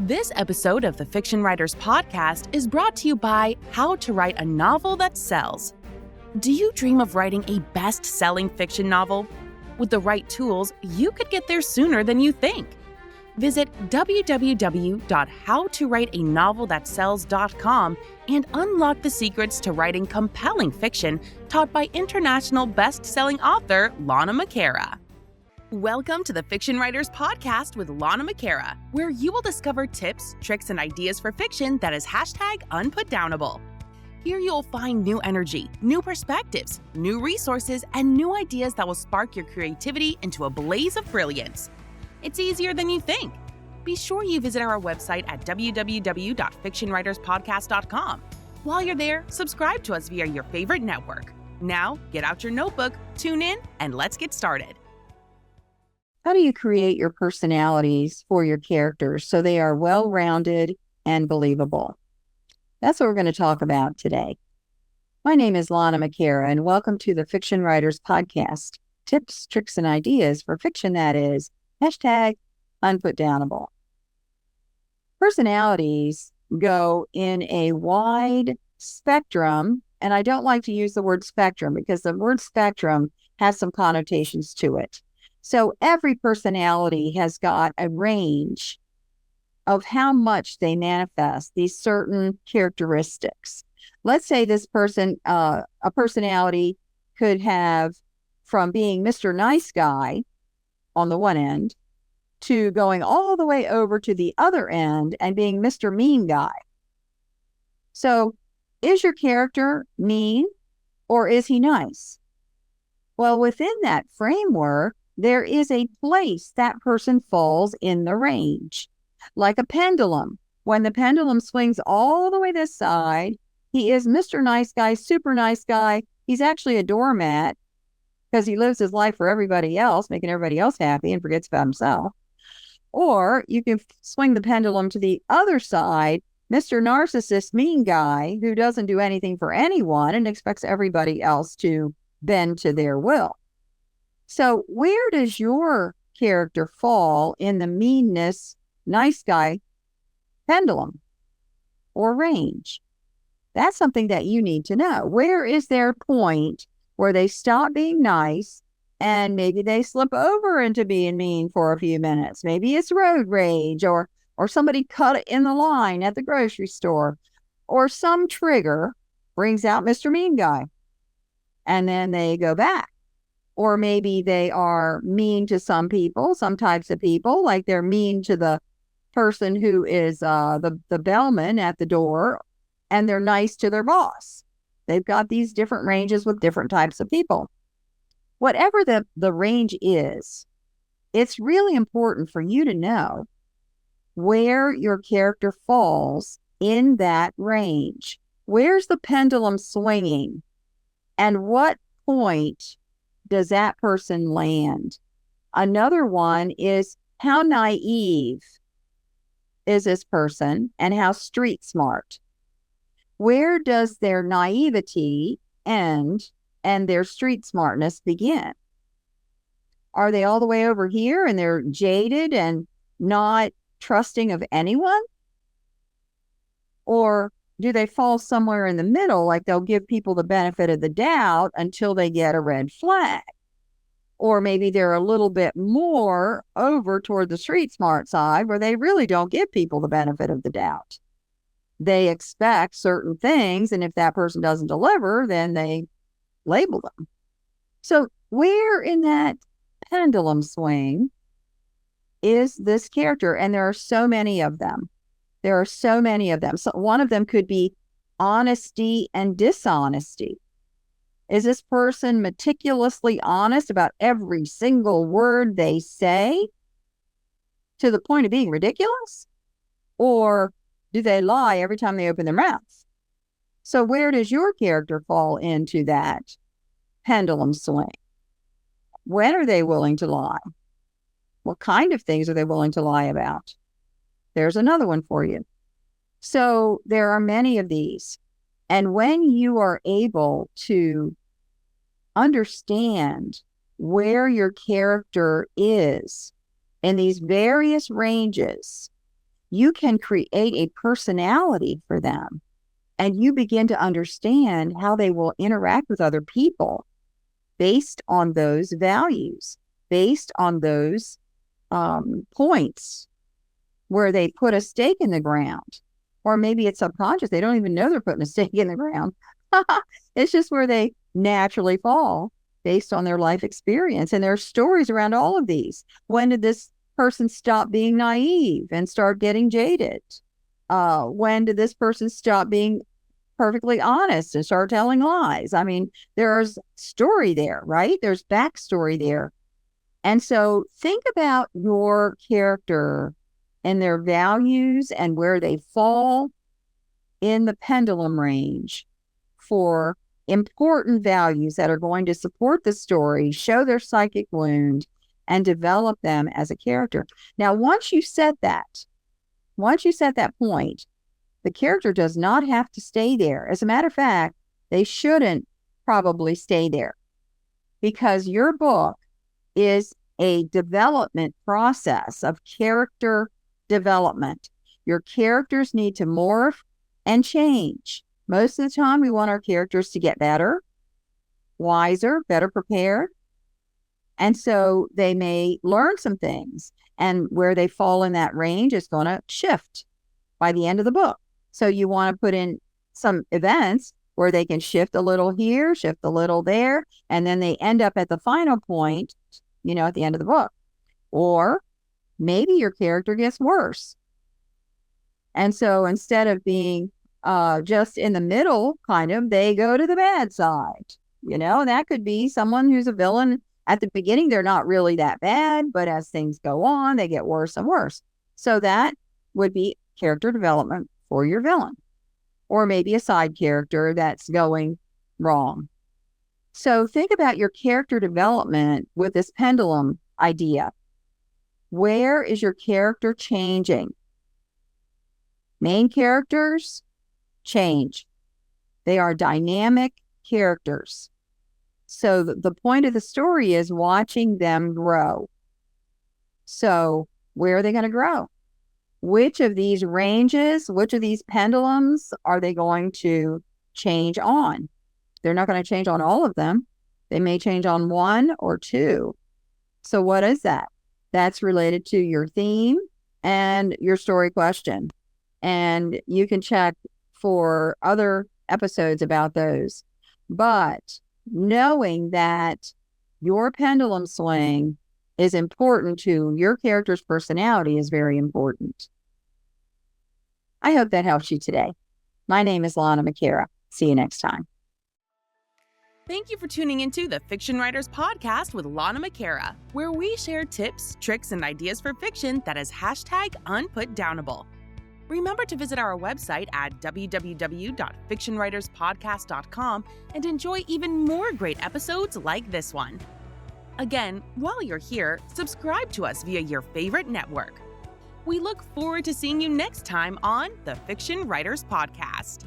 This episode of the Fiction Writers Podcast is brought to you by How to Write a Novel That Sells. Do you dream of writing a best-selling fiction novel? With the right tools, you could get there sooner than you think. Visit www.howtowriteanovelthatsells.com and unlock the secrets to writing compelling fiction taught by international best-selling author Lana McAra. Welcome to the Fiction Writers Podcast with Lana McAra, where you will discover tips, tricks, and ideas for fiction that is #unputdownable. Here you'll find new energy, new perspectives, new resources, and new ideas that will spark your creativity into a blaze of brilliance. It's easier than you think. Be sure you visit our website at www.fictionwriterspodcast.com. While you're there, subscribe to us via your favorite network. Now, get out your notebook, tune in, and let's get started. How do you create your personalities for your characters so they are well-rounded and believable? That's what we're going to talk about today. My name is Lana McAra, and welcome to the Fiction Writers Podcast. Tips, tricks, and ideas for fiction that is #unputdownable. Personalities go in a wide spectrum, and I don't like to use the word spectrum because the word spectrum has some connotations to it. So every personality has got a range of how much they manifest these certain characteristics. Let's say this person, a personality could have from being Mr. Nice Guy on the one end to going all the way over to the other end and being Mr. Mean Guy. So is your character mean or is he nice? Well, within that framework, there is a place that person falls in the range. Like a pendulum. When the pendulum swings all the way this side, he is Mr. Nice Guy, super nice guy. He's actually a doormat because he lives his life for everybody else, making everybody else happy and forgets about himself. Or you can swing the pendulum to the other side, Mr. Narcissist, mean guy who doesn't do anything for anyone and expects everybody else to bend to their will. So where does your character fall in the meanness, nice guy pendulum or range? That's something that you need to know. Where is their point where they stop being nice and maybe they slip over into being mean for a few minutes? Maybe it's road rage or somebody cut it in the line at the grocery store, or some trigger brings out Mr. Mean Guy and then they go back. Or maybe they are mean to some people, some types of people, like they're mean to the person who is the bellman at the door, and they're nice to their boss. They've got these different ranges with different types of people. Whatever the range is, it's really important for you to know where your character falls in that range. Where's the pendulum swinging? And what point does that person land? Another one is how naive is this person and how street smart? Where does their naivety end and their street smartness begin? Are they all the way over here and they're jaded and not trusting of anyone? Or do they fall somewhere in the middle, like they'll give people the benefit of the doubt until they get a red flag? Or maybe they're a little bit more over toward the street smart side where they really don't give people the benefit of the doubt. They expect certain things, and if that person doesn't deliver, then they label them. So where in that pendulum swing is this character? And there are so many of them. There are so many of them. So one of them could be honesty and dishonesty. Is this person meticulously honest about every single word they say to the point of being ridiculous? Or do they lie every time they open their mouths? So where does your character fall into that pendulum swing? When are they willing to lie? What kind of things are they willing to lie about? There's another one for you. So there are many of these. And when you are able to understand where your character is in these various ranges, you can create a personality for them, and you begin to understand how they will interact with other people based on those values, based on those points where they put a stake in the ground. Or maybe it's subconscious. They don't even know they're putting a stake in the ground. It's just where they naturally fall based on their life experience. And there are stories around all of these. When did this person stop being naive and start getting jaded? When did this person stop being perfectly honest and start telling lies? I mean, there's story there, right? There's backstory there. And so think about your character and their values and where they fall in the pendulum range for important values that are going to support the story, show their psychic wound, and develop them as a character. Now, once you set that point, the character does not have to stay there. As a matter of fact, they shouldn't probably stay there, because your book is a development process of character development. Your characters need to morph and change. Most of the time, we want our characters to get better, wiser, better prepared. And so they may learn some things, and where they fall in that range is going to shift by the end of the book. So you want to put in some events where they can shift a little here, shift a little there, and then they end up at the final point, at the end of the book. Or maybe your character gets worse. And so instead of being just in the middle, they go to the bad side. And that could be someone who's a villain. At the beginning, they're not really that bad, but as things go on, they get worse and worse. So that would be character development for your villain, or maybe a side character that's going wrong. So think about your character development with this pendulum idea. Where is your character changing? Main characters change. They are dynamic characters. So the point of the story is watching them grow. So where are they going to grow? Which of these ranges, which of these pendulums are they going to change on? They're not going to change on all of them. They may change on one or two. So what is that? That's related to your theme and your story question. And you can check for other episodes about those. But knowing that your pendulum swing is important to your character's personality is very important. I hope that helps you today. My name is Lana McAra. See you next time. Thank you for tuning into the Fiction Writers Podcast with Lana McAra, where we share tips, tricks, and ideas for fiction that is #unputdownable. Remember to visit our website at www.fictionwriterspodcast.com and enjoy even more great episodes like this one. Again, while you're here, subscribe to us via your favorite network. We look forward to seeing you next time on the Fiction Writers Podcast.